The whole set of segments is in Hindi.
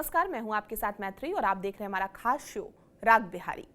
नमस्कार, मैं हूं आपके साथ मैत्री और आप देख रहे हैं हमारा खास शो राग बिहारी।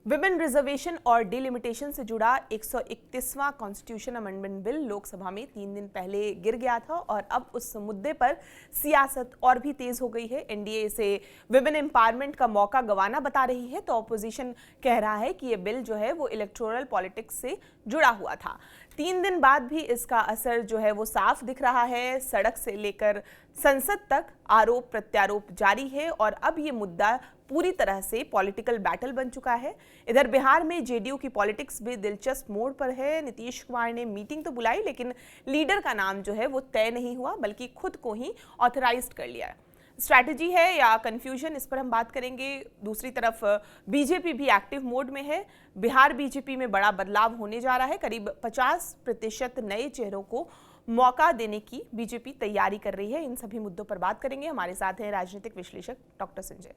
विमेन रिजर्वेशन और डिलिमिटेशन से जुड़ा 131वां कॉन्स्टिट्यूशन अमेंडमेंट बिल लोकसभा में 3 दिन पहले गिर गया था और अब उस मुद्दे पर सियासत और भी तेज हो गई है। एनडीए इसे विमेन एम्पावरमेंट का मौका गंवाना बता रही है, तो ऑपोजिशन कह रहा है कि ये बिल जो है वो इलेक्टोरल पॉलिटिक्स से जुड़ा हुआ था। 3 दिन बाद भी इसका असर जो है वो साफ दिख रहा है। सड़क से लेकर संसद तक आरोप प्रत्यारोप जारी है और अब ये मुद्दा पूरी तरह से पॉलिटिकल बैटल बन चुका है। इधर बिहार में जेडीयू की पॉलिटिक्स भी दिलचस्प मोड़ पर है। नीतीश कुमार ने मीटिंग तो बुलाई, लेकिन लीडर का नाम जो है वो तय नहीं हुआ, बल्कि खुद को ही ऑथराइज्ड कर लिया। स्ट्रैटेजी है या कंफ्यूजन, इस पर हम बात करेंगे। दूसरी तरफ बीजेपी भी एक्टिव मोड में है। बिहार बीजेपी में बड़ा बदलाव होने जा रहा है। करीब 50% नए चेहरों को मौका देने की बीजेपी तैयारी कर रही है। इन सभी मुद्दों पर बात करेंगे। हमारे साथ हैं राजनीतिक विश्लेषक डॉक्टर संजय।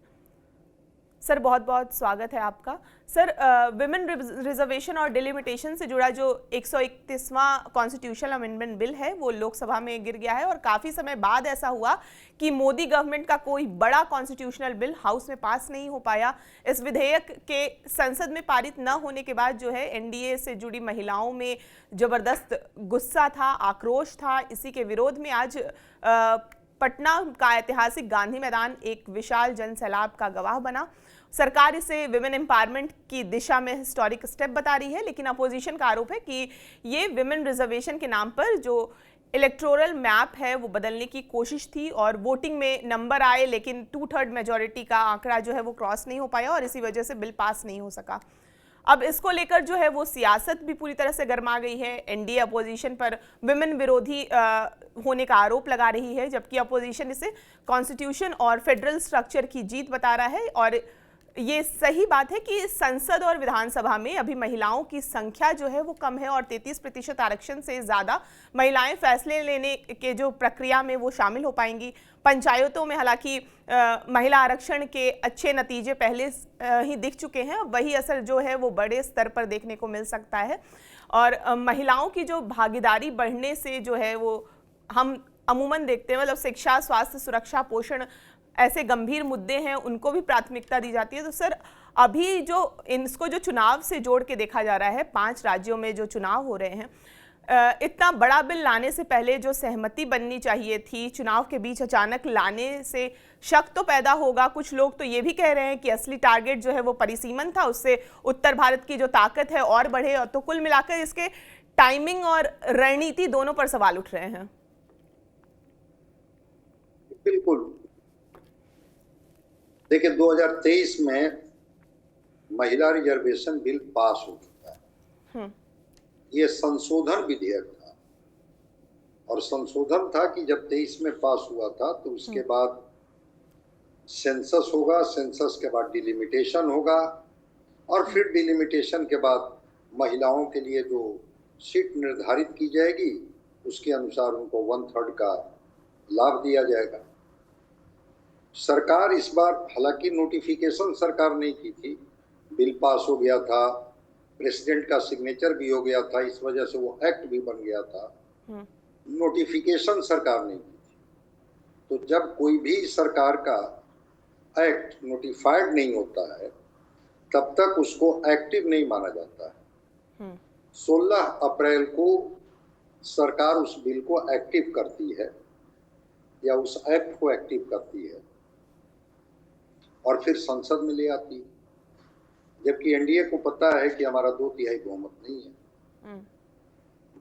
सर, बहुत बहुत स्वागत है आपका। सर, विमेन रिजर्वेशन और डिलिमिटेशन से जुड़ा जो 131वां कॉन्स्टिट्यूशनल अमेंडमेंट बिल है वो लोकसभा में गिर गया है और काफ़ी समय बाद ऐसा हुआ कि मोदी गवर्नमेंट का कोई बड़ा कॉन्स्टिट्यूशनल बिल हाउस में पास नहीं हो पाया। इस विधेयक के संसद में पारित न होने के बाद जो है एनडीए से जुड़ी महिलाओं में ज़बरदस्त गुस्सा था, आक्रोश था। इसी के विरोध में आज पटना का ऐतिहासिक गांधी मैदान एक विशाल जनसैलाब का गवाह बना। सरकार इसे विमेन एम्पावरमेंट की दिशा में हिस्टोरिक स्टेप बता रही है, लेकिन अपोजिशन का आरोप है कि ये विमेन रिजर्वेशन के नाम पर जो इलेक्टोरल मैप है वो बदलने की कोशिश थी और वोटिंग में नंबर आए, लेकिन 2/3 मेजॉरिटी का आंकड़ा जो है वो क्रॉस नहीं हो पाया और इसी वजह से बिल पास नहीं हो सका। अब इसको लेकर जो है वो सियासत भी पूरी तरह से गर्मा गई है। एनडीए अपोजिशन पर विमेन विरोधी होने का आरोप लगा रही है, जबकि अपोजिशन इसे कॉन्स्टिट्यूशन और फेडरल स्ट्रक्चर की जीत बता रहा है। और ये सही बात है कि संसद और विधानसभा में अभी महिलाओं की संख्या जो है वो कम है और 33% आरक्षण से ज़्यादा महिलाएं फैसले लेने के जो प्रक्रिया में वो शामिल हो पाएंगी। पंचायतों में हालांकि महिला आरक्षण के अच्छे नतीजे पहले ही दिख चुके हैं, वही असर जो है वो बड़े स्तर पर देखने को मिल सकता है। और महिलाओं की जो भागीदारी बढ़ने से जो है वो हम अमूमन देखते हैं, मतलब शिक्षा, स्वास्थ्य, सुरक्षा, पोषण ऐसे गंभीर मुद्दे हैं, उनको भी प्राथमिकता दी जाती है। तो सर, अभी जो इसको जो चुनाव से जोड़ के देखा जा रहा है, 5 राज्यों में जो चुनाव हो रहे हैं, इतना बड़ा बिल लाने से पहले जो सहमति बननी चाहिए थी, चुनाव के बीच अचानक लाने से शक तो पैदा होगा। कुछ लोग तो ये भी कह रहे हैं कि असली टारगेट जो है वो परिसीमन था, उससे उत्तर भारत की जो ताकत है और बढ़े। तो कुल मिलाकर इसके टाइमिंग और रणनीति दोनों पर सवाल उठ रहे हैं। बिल्कुल, देखिए 2023 में महिला रिजर्वेशन बिल पास हो चुका है। ये संशोधन विधेयक था और संशोधन था कि जब 23 में पास हुआ था तो उसके बाद सेंसस होगा, सेंसस के बाद डिलिमिटेशन होगा और फिर डिलिमिटेशन के बाद महिलाओं के लिए जो सीट निर्धारित की जाएगी उसके अनुसार उनको 1/3 का लाभ दिया जाएगा। सरकार इस बार, हालांकि नोटिफिकेशन सरकार नहीं की थी, बिल पास हो गया था, प्रेसिडेंट का सिग्नेचर भी हो गया था, इस वजह से वो एक्ट भी बन गया था। नोटिफिकेशन सरकार नहीं की थी। तो जब कोई भी सरकार का एक्ट नोटिफाइड नहीं होता है तब तक उसको एक्टिव नहीं माना जाता है। 16 अप्रैल को सरकार उस बिल को एक्टिव करती है या उस एक्ट को एक्टिव करती है और फिर संसद में ले आती है, जबकि एनडीए को पता है कि हमारा 2/3 बहुमत नहीं है।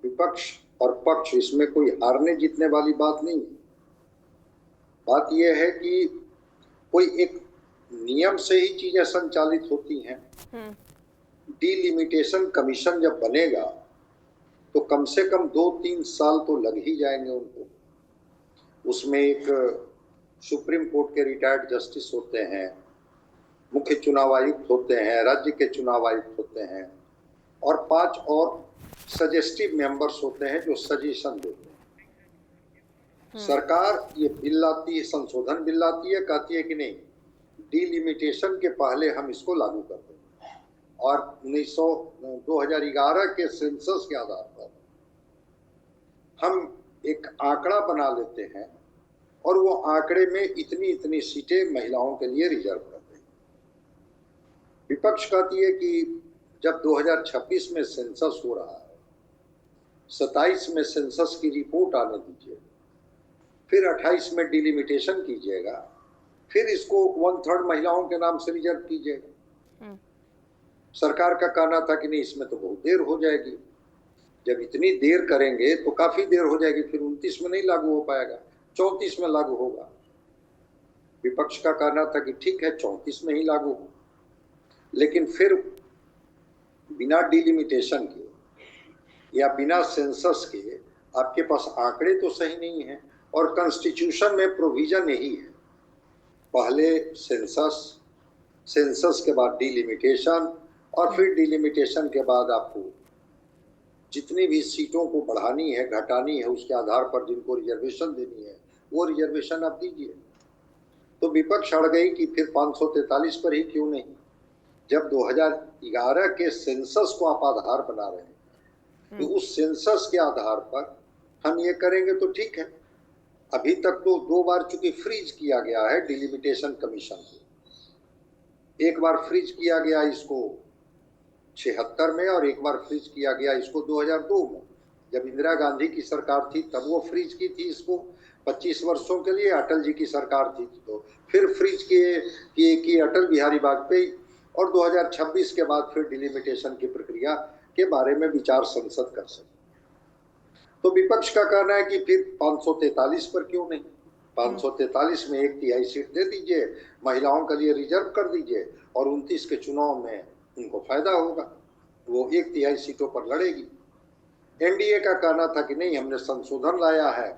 विपक्ष और पक्ष, इसमें कोई हारने जीतने वाली बात नहीं है। बात यह है कि कोई एक नियम से ही चीजें संचालित होती हैं। डिलिमिटेशन कमीशन जब बनेगा तो कम से कम 2-3 साल तो लग ही जाएंगे उनको। उसमें एक सुप्रीम कोर्ट के रिटायर्ड जस्टिस होते हैं, मुख्य चुनाव आयुक्त होते हैं, राज्य के चुनाव आयुक्त होते हैं और 5 और सजेस्टिव मेंबर्स होते हैं जो सजेशन देते हैं। सरकार ये बिल लाती है, संशोधन बिल लाती है, कहती है कि नहीं, डिलिमिटेशन के पहले हम इसको लागू कर देंगे और 2011 के सेंसस के आधार पर हम एक आंकड़ा बना लेते हैं और वो आंकड़े में इतनी इतनी सीटें महिलाओं के लिए रिजर्व कर रही। विपक्ष कहती है कि जब 2026 में सेंसस हो रहा है, 27 में सेंसस की रिपोर्ट आने दीजिए, फिर 28 में डिलिमिटेशन कीजिएगा, फिर इसको 1/3 महिलाओं के नाम से रिजर्व कीजिएगा। सरकार का कहना था कि नहीं, इसमें तो बहुत देर हो जाएगी, जब इतनी देर करेंगे तो काफी देर हो जाएगी, फिर 29 में नहीं लागू हो पाएगा, 34 में लागू होगा। विपक्ष का कहना था कि ठीक है 34 में ही लागू हो, लेकिन फिर बिना डिलिमिटेशन के या बिना सेंसस के आपके पास आंकड़े तो सही नहीं है, और कॉन्स्टिट्यूशन में प्रोविजन यही है, पहले सेंसस, सेंसस के बाद डिलिमिटेशन, और फिर डिलिमिटेशन के बाद आपको जितनी भी सीटों को बढ़ानी है घटानी है उसके आधार पर जिनको रिजर्वेशन देनी है वो रिजर्वेशन आप दीजिए। तो विपक्ष अड़ गई कि फिर 543 पर ही क्यों नहीं, जब 2011 के सेंसस को आप आधार बना रहे हैं तो उस सेंसस के आधार पर हम ये करेंगे तो ठीक है। अभी तक तो 2 बार चूंकि फ्रीज किया गया है डिलिमिटेशन कमीशन को, एक बार फ्रीज किया गया इसको 76 में और एक बार फ्रीज किया गया इसको 2002 में, जब इंदिरा गांधी की सरकार थी तब वो फ्रीज की थी इसको 25 वर्षों के लिए, अटल जी की सरकार थी तो फिर फ्रीज किए अटल बिहारी वाजपेयी, और 2026 के बाद फिर डिलिमिटेशन की प्रक्रिया के बारे में विचार संसद कर सके। तो विपक्ष का कहना है कि फिर 543 पर क्यों नहीं, 543 में 1/3 सीट दे दीजिए, महिलाओं के लिए रिजर्व कर दीजिए, और 29 के चुनाव में उनको फायदा होगा, वो 1/3 सीटों पर लड़ेगी। एनडीए का कहना था कि नहीं, हमने संशोधन लाया है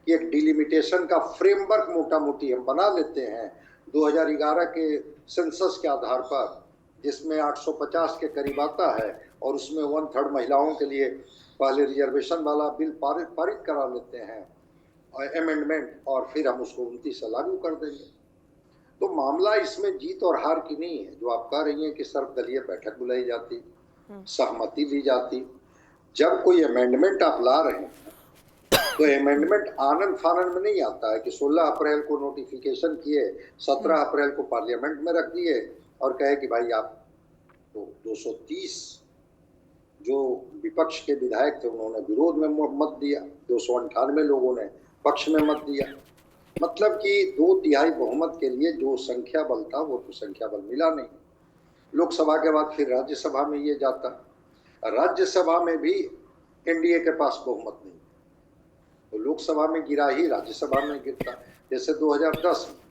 कि एक डिलिमिटेशन का फ्रेमवर्क मोटा मोटी हम बना लेते हैं 2011 के सेंसस के आधार पर, जिसमें 850 के करीब आता है, और उसमें 1/3 महिलाओं के लिए पहले रिजर्वेशन वाला बिल पारित करा लेते हैं और अमेंडमेंट, और फिर हम उसको 29 से लागू कर देंगे। तो मामला इसमें जीत और हार की नहीं है, जो आप कह रही हैं कि सर्वदलीय बैठक बुलाई जाती, सहमति ली जाती। जब कोई अमेंडमेंट आप ला रहे हैं तो अमेंडमेंट आनंद फानंद में नहीं आता है कि 16 अप्रैल को नोटिफिकेशन किए, 17 अप्रैल को पार्लियामेंट में रख दिए और कहे कि भाई आप तो 230 जो विपक्ष के विधायक थे उन्होंने विरोध में मत दिया, 298 लोगों ने पक्ष में मत दिया, मतलब कि 2/3 बहुमत के लिए जो संख्या बल था वो तो संख्या बल मिला नहीं। लोकसभा के बाद फिर राज्यसभा में ये जाता, राज्यसभा में भी एनडीए के पास बहुमत नहीं, तो लोकसभा में गिरा ही राज्यसभा में गिरता। जैसे 2010 में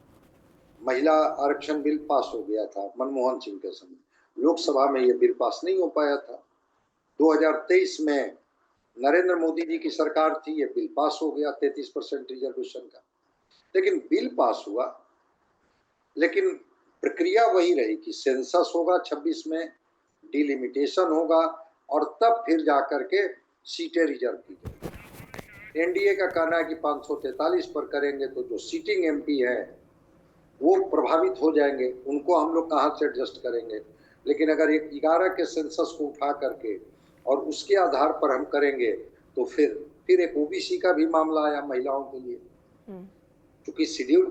महिला आरक्षण बिल पास हो गया था मनमोहन सिंह के समय, लोकसभा में ये बिल पास नहीं हो पाया था। 2023 में नरेंद्र मोदी जी की सरकार थी, ये बिल पास हो गया 33% रिजर्वेशन का, लेकिन बिल पास हुआ, लेकिन प्रक्रिया वही रही कि सेंसस होगा 26 में, डिलिमिटेशन होगा, और तब फिर जाकर के सीटें रिजर्व की जाएगी। एनडीए का कहना है कि 543 पर करेंगे तो जो सीटिंग एमपी है वो प्रभावित हो जाएंगे, उनको हम लोग कहाँ से एडजस्ट करेंगे। लेकिन अगर 11 के सेंसस को उठा करके और उसके आधार पर हम करेंगे तो फिर एक ओबीसी का भी मामला आया महिलाओं के लिए, क्योंकि शेड्यूल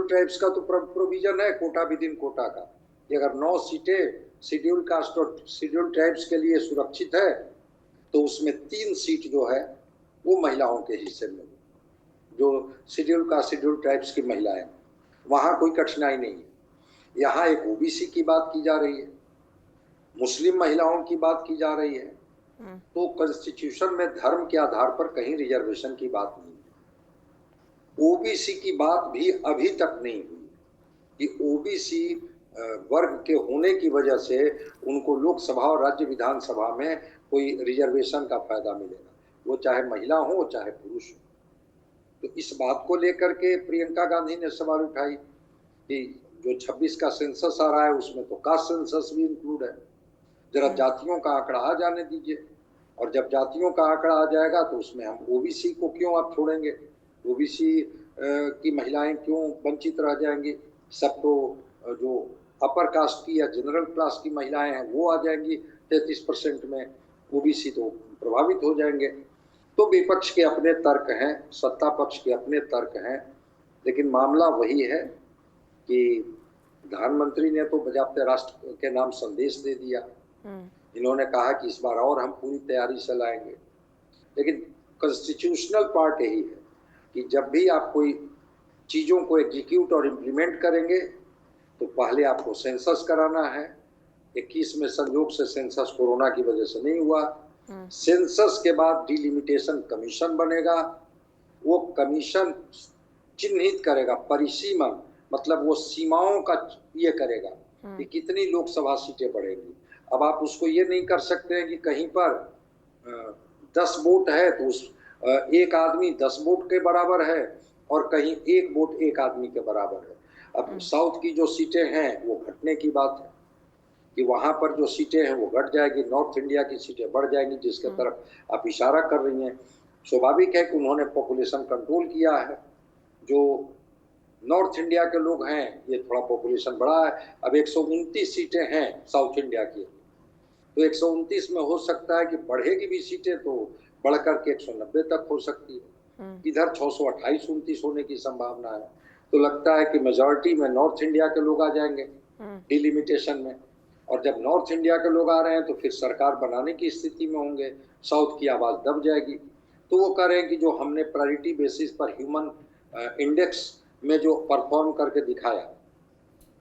ट्राइब्स का तो प्रोविजन है कोटा विद इन कोटा का, कि अगर 9 सीटें शेड्यूल कास्ट और शेड्यूल ट्राइब्स के लिए सुरक्षित है तो उसमें 3 सीट जो है वो महिलाओं के हिस्से में, जो शेड्यूल कास्ट शेड्यूल ट्राइब्स की महिलाएं, वहां कोई कठिनाई नहीं है। यहाँ एक ओबीसी की बात की जा रही है, मुस्लिम महिलाओं की बात की जा रही है, तो कॉन्स्टिट्यूशन में धर्म के आधार पर कहीं रिजर्वेशन की बात नहीं है। ओबीसी की बात भी अभी तक नहीं हुई कि ओबीसी वर्ग के होने की वजह से उनको लोकसभा और राज्य विधानसभा में कोई रिजर्वेशन का फायदा मिलेगा, वो चाहे महिला हो चाहे पुरुष हो। तो इस बात को लेकर के प्रियंका गांधी ने सवाल उठाई कि जो 26 का सेंसस आ रहा है उसमें तो कास्ट सेंसस भी इंक्लूड है, जरा जातियों का आंकड़ा आ जाने दीजिए, और जब जातियों का आंकड़ा आ जाएगा तो उसमें हम ओबीसी को क्यों आप छोड़ेंगे, ओबीसी की महिलाएं क्यों वंचित रह जाएंगी, सब तो जो अपर कास्ट की या जनरल क्लास की महिलाएं हैं वो आ जाएंगी 33% में, ओबीसी तो प्रभावित हो जाएंगे। तो विपक्ष के अपने तर्क हैं, सत्ता पक्ष के अपने तर्क हैं, लेकिन मामला वही है कि प्रधानमंत्री ने तो बजाते राष्ट्र के नाम संदेश दे दिया। इन्होंने कहा कि इस बार और हम पूरी तैयारी से लाएंगे, लेकिन कॉन्स्टिट्यूशनल पार्ट यही है कि जब भी आप कोई चीज़ों को एग्जीक्यूट और इम्प्लीमेंट करेंगे तो पहले आपको सेंसस कराना है। 21 में संयोग से सेंसस कोरोना की वजह से नहीं हुआ। सेंसस के बाद डिलिमिटेशन कमीशन बनेगा। वो कमीशन चिन्हित करेगा परिसीमन, मतलब वो सीमाओं का ये करेगा कि कितनी लोकसभा सीटें बढ़ेंगी। अब आप उसको ये नहीं कर सकते हैं कि कहीं पर 10 वोट है तो उस एक आदमी 10 वोट के बराबर है और कहीं 1 वोट एक आदमी के बराबर है। अब साउथ की जो सीटें हैं वो घटने की बात है कि वहां पर जो सीटें हैं वो घट जाएगी, नॉर्थ इंडिया की सीटें बढ़ जाएंगी, जिसके तरफ आप इशारा कर रही हैं। स्वाभाविक है कि उन्होंने पॉपुलेशन कंट्रोल किया है। जो नॉर्थ इंडिया के लोग हैं ये थोड़ा पॉपुलेशन बढ़ा है। अब 129 सीटें हैं साउथ इंडिया की, तो 129 में हो सकता है कि बढ़ेगी भी सीटें तो बढ़कर के 190 तक हो सकती है। इधर 628-29 होने की संभावना है। तो लगता है कि मेजॉरिटी में नॉर्थ इंडिया के लोग आ जाएंगे डिलिमिटेशन में, और जब नॉर्थ इंडिया के लोग आ रहे हैं तो फिर सरकार बनाने की स्थिति में होंगे, साउथ की आवाज दब जाएगी। तो वो कह रहे हैं कि जो हमने प्रायोरिटी बेसिस पर ह्यूमन इंडेक्स में जो परफॉर्म करके दिखाया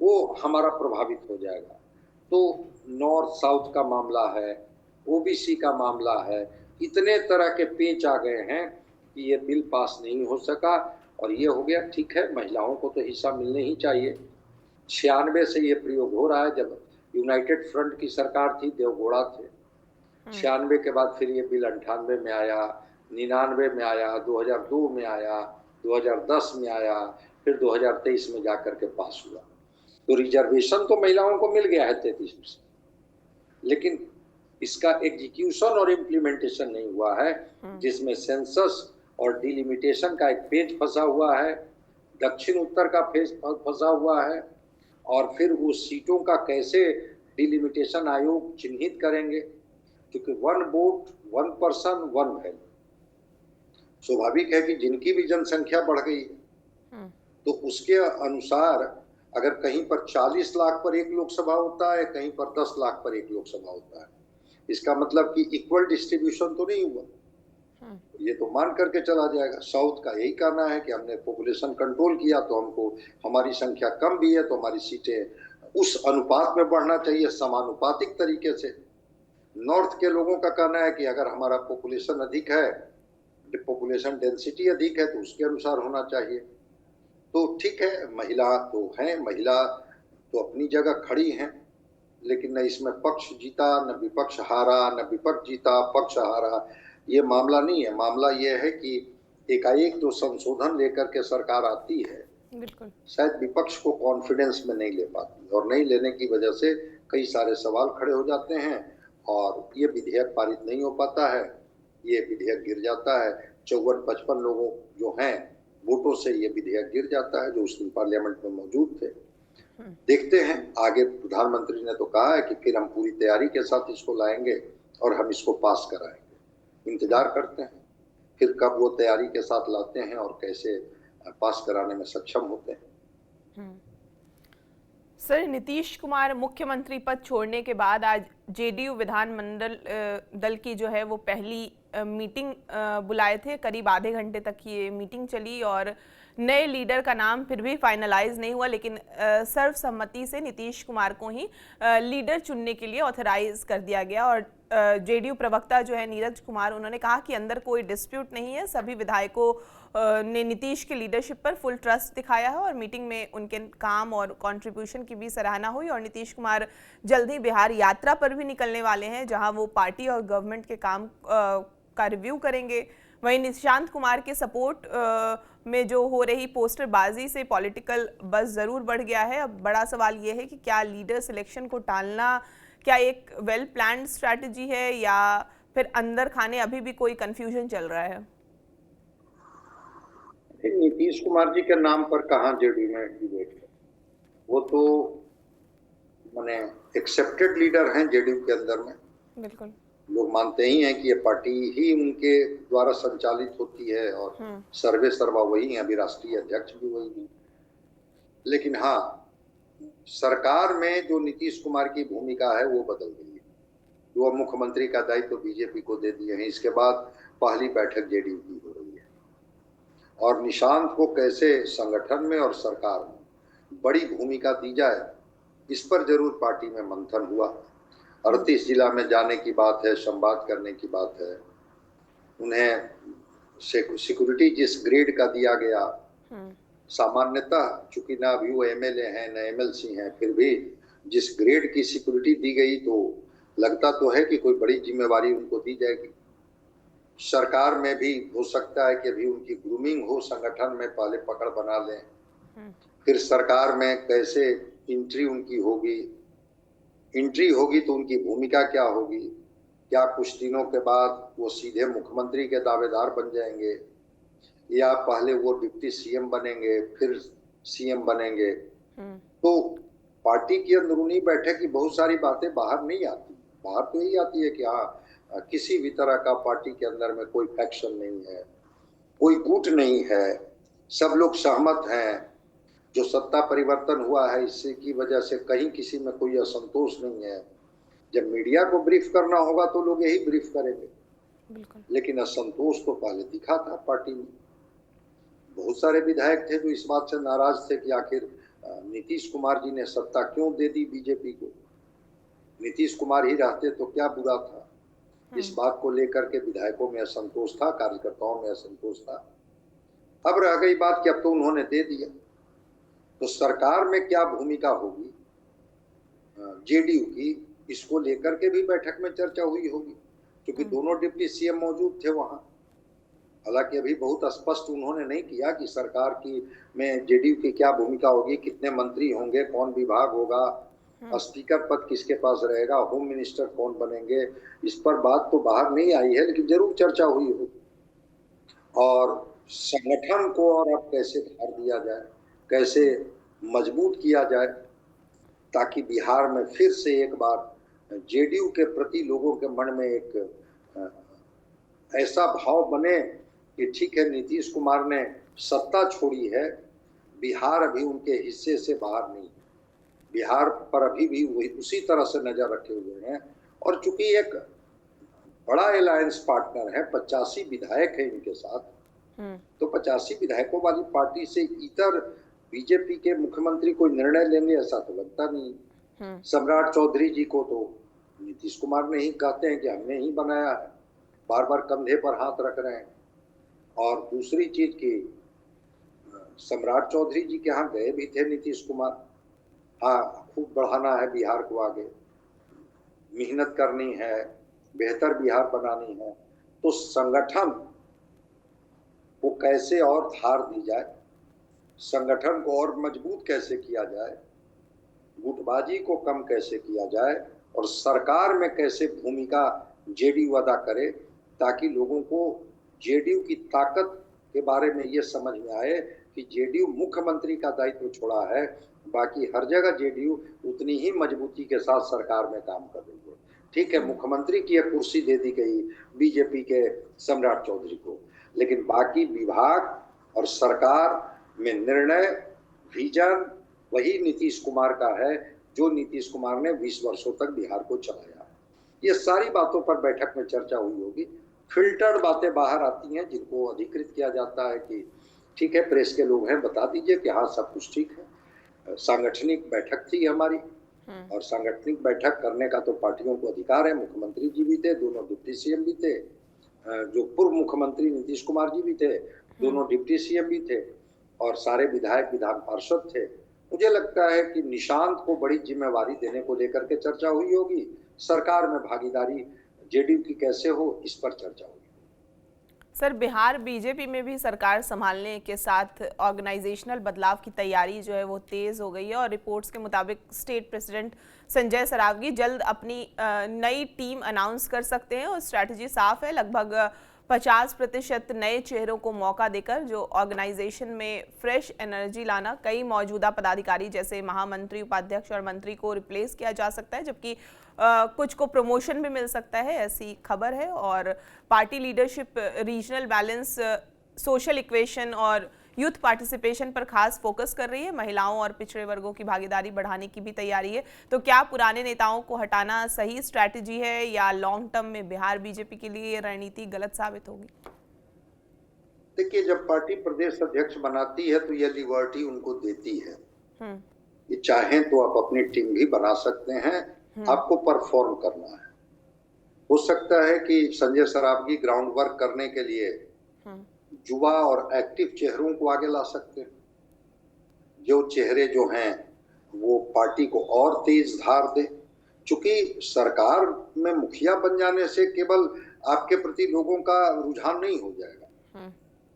वो हमारा प्रभावित हो जाएगा। तो नॉर्थ साउथ का मामला है, ओबीसी का मामला है, इतने तरह के पेच आ गए हैं कि ये बिल पास नहीं हो सका और ये हो गया। ठीक है, महिलाओं को तो हिस्सा मिलने ही चाहिए। 96 से ये प्रयोग हो रहा है। जब यूनाइटेड फ्रंट की सरकार थी, देवगौड़ा थे। 96 के बाद फिर ये बिल 98 में आया, 99 में आया, 2002 में आया, 2010 में आया, फिर 2023 में जाकर के पास हुआ। तो रिजर्वेशन तो महिलाओं को मिल गया है 33%, लेकिन इसका एग्जीक्यूशन और इम्प्लीमेंटेशन नहीं हुआ है, जिसमें सेंसस और डिलिमिटेशन का एक पेज फंसा हुआ है, दक्षिण उत्तर का पेज फंसा हुआ है, और फिर उस सीटों का कैसे डिलिमिटेशन आयोग चिन्हित करेंगे, क्योंकि 1 वोट 1 पर्सन 1 वैल्यू। स्वाभाविक है कि जिनकी भी जनसंख्या बढ़ गई है तो उसके अनुसार अगर कहीं पर 40 लाख पर एक लोकसभा होता है, कहीं पर 10 लाख पर एक लोकसभा होता है, इसका मतलब कि इक्वल डिस्ट्रीब्यूशन तो नहीं हुआ। ये तो मान करके चला जाएगा। साउथ का यही कहना है कि हमने पॉपुलेशन कंट्रोल किया तो हमको, हमारी संख्या कम भी है तो हमारी सीटें उस अनुपात में बढ़ना चाहिए, समानुपातिक तरीके से। नॉर्थ के लोगों का कहना है कि अगर हमारा पॉपुलेशन अधिक है, पॉपुलेशन डेंसिटी अधिक है, तो उसके अनुसार होना चाहिए। तो ठीक है, महिला तो हैं, महिला तो अपनी जगह खड़ी हैं, लेकिन न इसमें पक्ष जीता न विपक्ष हारा, न विपक्ष जीता पक्ष हारा, ये मामला नहीं है। मामला ये है कि एकाएक जो संशोधन लेकर के सरकार आती है, बिल्कुल शायद विपक्ष को कॉन्फिडेंस में नहीं ले पाती, और नहीं लेने की वजह से कई सारे सवाल खड़े हो जाते हैं और ये विधेयक पारित नहीं हो पाता है, ये विधेयक गिर जाता है। 54-55 लोगों जो हैं वोटों से ये विधेयक गिर जाता है, जो उस दिन पार्लियामेंट में मौजूद थे। देखते हैं आगे। प्रधानमंत्री ने तो कहा है कि फिर हम पूरी तैयारी के साथ इसको लाएंगे और हम इसको पास कराएंगे। इंतजार करते हैं फिर कब वो तैयारी के साथ लाते हैं और कैसे पास कराने में सक्षम होते हैं। सर, नीतीश कुमार मुख्यमंत्री पद छोड़ने के बाद आज जेडीयू विधानमंडल दल की जो है वो पहली मीटिंग बुलाए थे। करीब आधे घंटे तक ये मीटिंग चली और नए लीडर का नाम फिर भी फाइनलाइज नहीं हुआ, लेकिन सर्वसम्मति से नीतीश कुमार को ही लीडर चुनने के लिए ऑथराइज कर दिया गया। और जेडीयू प्रवक्ता जो है नीरज कुमार, उन्होंने कहा कि अंदर कोई डिस्प्यूट नहीं है, सभी विधायकों ने नीतीश के लीडरशिप पर फुल ट्रस्ट दिखाया है और मीटिंग में उनके काम और कंट्रीब्यूशन की भी सराहना हुई। और नीतीश कुमार जल्द ही बिहार यात्रा पर भी निकलने वाले हैं, जहां वो पार्टी और गवर्नमेंट के काम का रिव्यू करेंगे। वहीं निशांत कुमार के सपोर्ट में जो हो रही पोस्टरबाजी से पॉलिटिकल बज़ ज़रूर बढ़ गया है। अब बड़ा सवाल ये है कि क्या लीडर सिलेक्शन को टालना क्या एक वेल प्लान्ड स्ट्रैटेजी है, या फिर अंदर खाने अभी भी कोई कंफ्यूजन चल रहा है? नीतीश कुमार जी के नाम पर कहाँ जेडीयू में डिबेट है, वो तो माने एक्सेप्टेड लीडर हैं जेडीयू के अंदर में। बिल्कुल। लोग मानते ही हैं कि ये पार्टी ही उनके द्वारा संचालित होती है और सर्वे सर्वा वही है, अभी राष्ट्रीय अध्यक्ष भी वही है। लेकिन हाँ, सरकार में जो नीतीश कुमार की भूमिका है वो बदल गई है। वो मुख्यमंत्री का दायित्व बीजेपी को दे दिए हैं। इसके बाद पहली बैठक जेडीयू की हो रही है और निशांत को कैसे संगठन में और सरकार में बड़ी भूमिका दी जाए, इस पर जरूर पार्टी में मंथन हुआ। 38 जिला में जाने की बात है, संवाद करने की बात है। उन्हें सिक्योरिटी जिस ग्रेड का दिया गया, सामान्यतः चूंकि ना अभी वो एमएलए हैं ना एमएलसी हैं, फिर भी जिस ग्रेड की सिक्योरिटी दी गई तो लगता तो है कि कोई बड़ी जिम्मेवारी उनको दी जाएगी। सरकार में भी हो सकता है कि अभी उनकी ग्रूमिंग हो, संगठन में पहले पकड़ बना लें, फिर सरकार में कैसे एंट्री उनकी होगी, एंट्री होगी तो उनकी भूमिका क्या होगी, क्या कुछ दिनों के बाद वो सीधे मुख्यमंत्री के दावेदार बन जाएंगे या पहले वो डिप्टी सीएम बनेंगे फिर सीएम बनेंगे। तो पार्टी की अंदरूनी बैठक की बहुत सारी बातें बाहर नहीं आती। बाहर तो यही आती है कि हाँ, किसी भी तरह का पार्टी के अंदर में कोई फैक्शन नहीं है, कोई गुट नहीं है, सब लोग सहमत हैं। जो सत्ता परिवर्तन हुआ है इससे की वजह से कहीं किसी में कोई असंतोष नहीं है। जब मीडिया को ब्रीफ करना होगा तो लोग यही ब्रीफ करेंगे। लेकिन असंतोष तो पहले दिखा था पार्टी में। बहुत सारे विधायक थे जो इस बात से नाराज थे कि आखिर नीतीश कुमार जी ने सत्ता क्यों दे दी बीजेपी को, नीतीश कुमार ही रहते तो क्या बुरा था। इस बात को लेकर के विधायकों में असंतोष था, कार्यकर्ताओं में असंतोष था। अब रह गई बात कि अब तो उन्होंने दे दिया, तो सरकार में क्या भूमिका होगी जेडीयू की, इसको लेकर के भी बैठक में चर्चा हुई होगी, क्योंकि दोनों डिप्टी सीएम मौजूद थे वहां। हालांकि अभी बहुत स्पष्ट उन्होंने नहीं किया कि सरकार की में जेडीयू की क्या भूमिका होगी, कितने मंत्री होंगे, कौन विभाग होगा, स्पीकर पद किसके पास रहेगा, होम मिनिस्टर कौन बनेंगे, इस पर बात तो बाहर नहीं आई है, लेकिन जरूर चर्चा हुई होगी। और संगठन को और अब कैसे धार दिया जाए, कैसे मजबूत किया जाए, ताकि बिहार में फिर से एक बार जेडीयू के प्रति लोगों के मन में एक ऐसा भाव बने कि ठीक है, नीतीश कुमार ने सत्ता छोड़ी है, बिहार अभी उनके हिस्से से बाहर नहीं, बिहार पर अभी भी वही उसी तरह से नजर रखे हुए हैं। और चूंकि एक बड़ा अलायंस पार्टनर है, 85 विधायक है इनके साथ, तो 85 विधायकों वाली पार्टी से इतर बीजेपी के मुख्यमंत्री कोई निर्णय लेंगे ऐसा तो लगता नहीं। सम्राट चौधरी जी को तो नीतीश कुमार ने ही कहते हैं कि हमने ही बनाया है, बार बार कंधे पर हाथ रख रहे हैं। और दूसरी चीज की सम्राट चौधरी जी के यहाँ गए भी थे नीतीश कुमार, हाँ खूब बढ़ाना है बिहार को आगे, मेहनत करनी है, बेहतर बिहार बनानी है, तो संगठन को कैसे और धार दी जाए, संगठन को और मजबूत कैसे किया जाए, गुटबाजी को कम कैसे किया जाए, और सरकार में कैसे भूमिका जेडीयू अदा करे, ताकि लोगों को जेडीयू की ताकत के बारे में ये समझ में आए कि जेडीयू मुख्यमंत्री का दायित्व छोड़ा है, बाकी हर जगह जेडीयू उतनी ही मजबूती के साथ सरकार में काम कर रही है। ठीक है, मुख्यमंत्री की एक कुर्सी दे दी गई बीजेपी के सम्राट चौधरी को, लेकिन बाकी विभाग और सरकार में निर्णय विजन वही नीतीश कुमार का है, जो नीतीश कुमार ने 20 वर्षों तक बिहार को चलाया। ये सारी बातों पर बैठक में चर्चा हुई होगी। फिल्टर्ड बातें बाहर आती हैं जिनको अधिकृत किया जाता है कि ठीक है, प्रेस के लोग हैं, बता दीजिए कि हाँ सब कुछ ठीक है। सांगठनिक बैठक थी हमारी, और सांगठनिक बैठक करने का तो पार्टियों को अधिकार है। मुख्यमंत्री जी भी थे, दोनों डिप्टी सीएम भी थे, जो पूर्व मुख्यमंत्री नीतीश कुमार जी भी थे, दोनों डिप्टी सीएम भी थे, और सारे विधायक विधान पार्षद थे। मुझे लगता है कि निशांत को बड़ी जिम्मेवारी देने को लेकर के चर्चा हुई होगी। सरकार में भागीदारी जेडीयू की कैसे हो, इस पर चर्चा होगी। सर, बिहार बीजेपी में भी सरकार संभालने के साथ ऑर्गेनाइजेशनल बदलाव की तैयारी जो है वो तेज हो गई है, और रिपोर्ट्स के मुताबिक स्टेट प्रेसिडेंट संजय सरावगी जल्द अपनी नई टीम अनाउंस कर सकते हैं, और स्ट्रैटेजी साफ है। लगभग 50% नए चेहरों को मौका देकर जो ऑर्गेनाइजेशन में फ्रेश एनर्जी लाना, कई मौजूदा पदाधिकारी जैसे महामंत्री, उपाध्यक्ष और मंत्री को रिप्लेस किया जा सकता है, जबकि कुछ को प्रमोशन भी मिल सकता है, ऐसी खबर है। और party leadership regional balance, social equation और यूथ पार्टिसिपेशन पर खास फोकस कर रही है। महिलाओं और पिछड़े वर्गों की भागीदारी बढ़ाने की भी तैयारी है। तो क्या पुराने नेताओं को हटाना सही स्ट्रैटेजी है या लॉन्ग टर्म में बिहार बीजेपी के लिए ये रणनीति गलत साबित होगी? देखिए, जब पार्टी प्रदेश अध्यक्ष बनाती है तो यह लिबर्टी उनको देती है। ये चाहें तो आप अपनी टीम भी बना सकते हैं, आपको परफॉर्म करना है। हो सकता है कि संजय सरावगी ग्राउंड वर्क करने के लिए युवा और एक्टिव चेहरों को आगे ला सकते हैं। जो चेहरे जो हैं वो पार्टी को और तेज धार दे। चूंकि सरकार में मुखिया बन जाने से केवल आपके प्रति लोगों का रुझान नहीं हो जाएगा,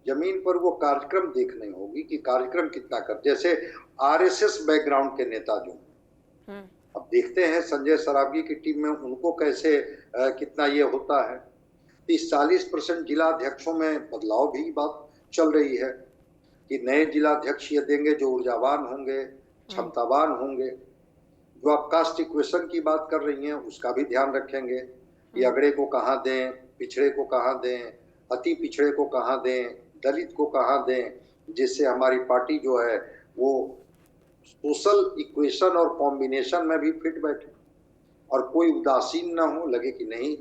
जमीन पर वो कार्यक्रम देखने होगी कि कार्यक्रम कितना कर। जैसे आरएसएस बैकग्राउंड के नेता जो, अब देखते हैं संजय सरावगी की टीम में उनको कैसे कितना ये होता है। 30-40% जिला अध्यक्षों में बदलाव भी बात चल रही है कि नए जिला अध्यक्ष ये देंगे जो ऊर्जावान होंगे, क्षमतावान होंगे। जो आप कास्ट इक्वेशन की बात कर रही हैं उसका भी ध्यान रखेंगे कि अगड़े को कहाँ दें, पिछड़े को कहाँ दें, अति पिछड़े को कहाँ दें, दलित को कहाँ दें, जिससे हमारी पार्टी जो है वो सोशल इक्वेशन और कॉम्बिनेशन में भी फिट बैठे और कोई उदासीन ना हो, लगे कि नहीं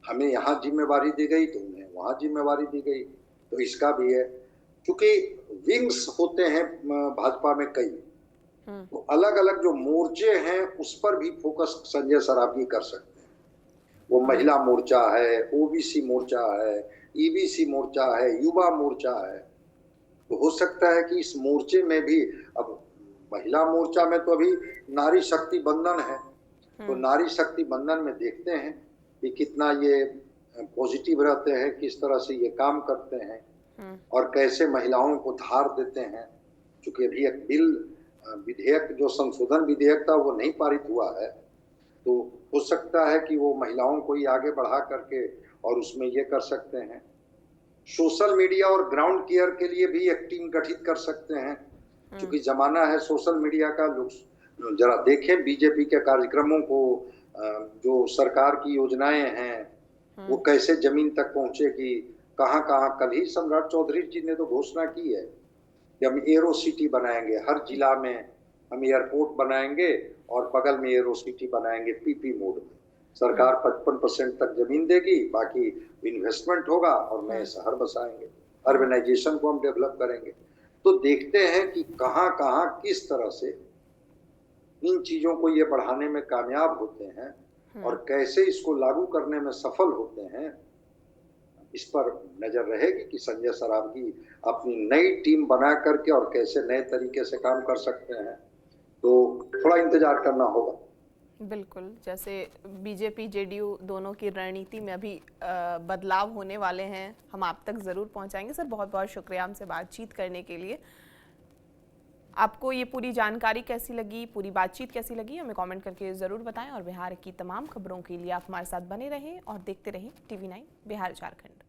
हमें यहाँ जिम्मेवारी दी गई तो उन्हें वहाँ जिम्मेवारी दी गई। तो इसका भी है, क्योंकि विंग्स होते हैं भाजपा में कई, तो अलग अलग जो मोर्चे हैं उस पर भी फोकस संजय सरावगी कर सकते हैं। वो महिला मोर्चा है, ओबीसी मोर्चा है, ईबीसी मोर्चा है, युवा मोर्चा है। तो हो सकता है कि इस मोर्चे में भी, अब महिला मोर्चा में तो अभी नारी शक्ति बंधन है, तो नारी शक्ति बंधन में देखते हैं कि कितना ये पॉजिटिव रहते हैं, किस तरह से ये काम करते हैं और कैसे महिलाओं को धार देते हैं। क्योंकि अभी एक बिल विधेयक, जो संशोधन विधेयक था वो नहीं पारित हुआ है, तो हो सकता है कि वो महिलाओं को ही आगे बढ़ा करके और उसमें ये कर सकते हैं। सोशल मीडिया और ग्राउंड केयर के लिए भी एक टीम गठित कर सकते हैं, क्योंकि जमाना है सोशल मीडिया का। लोग जरा देखें बीजेपी के कार्यक्रमों को, जो सरकार की योजनाएं हैं वो कैसे जमीन तक पहुंचेगी, कहां कहां। कल ही सम्राट चौधरी जी ने तो घोषणा की है कि हम एरो सिटी बनाएंगे, हर जिला में हम एयरपोर्ट बनाएंगे और बगल में एरो सिटी बनाएंगे पीपी मोड में। सरकार 55% तक जमीन देगी, बाकी इन्वेस्टमेंट होगा और नए शहर बसाएंगे, अर्बनाइजेशन को हम डेवलप करेंगे। तो देखते हैं कि कहां कहां किस तरह से इन चीजों को ये बढ़ाने में कामयाब होते हैं और कैसे इसको लागू करने में सफल होते हैं। इस पर नजर रहेगी कि संजय सरावगी अपनी नई टीम बना करके और कैसे नए तरीके से काम कर सकते हैं। तो थोड़ा इंतजार करना होगा। बिल्कुल, जैसे बीजेपी जेडीयू दोनों की रणनीति में अभी बदलाव होने वाले हैं, हम आप तक ज़रूर पहुंचाएंगे। सर, बहुत बहुत शुक्रिया हमसे बातचीत करने के लिए। आपको ये पूरी जानकारी कैसी लगी, पूरी बातचीत कैसी लगी, हमें कमेंट करके ज़रूर बताएं। और बिहार की तमाम खबरों के लिए आप हमारे साथ बने रहें और देखते रहें TV9 बिहार झारखंड।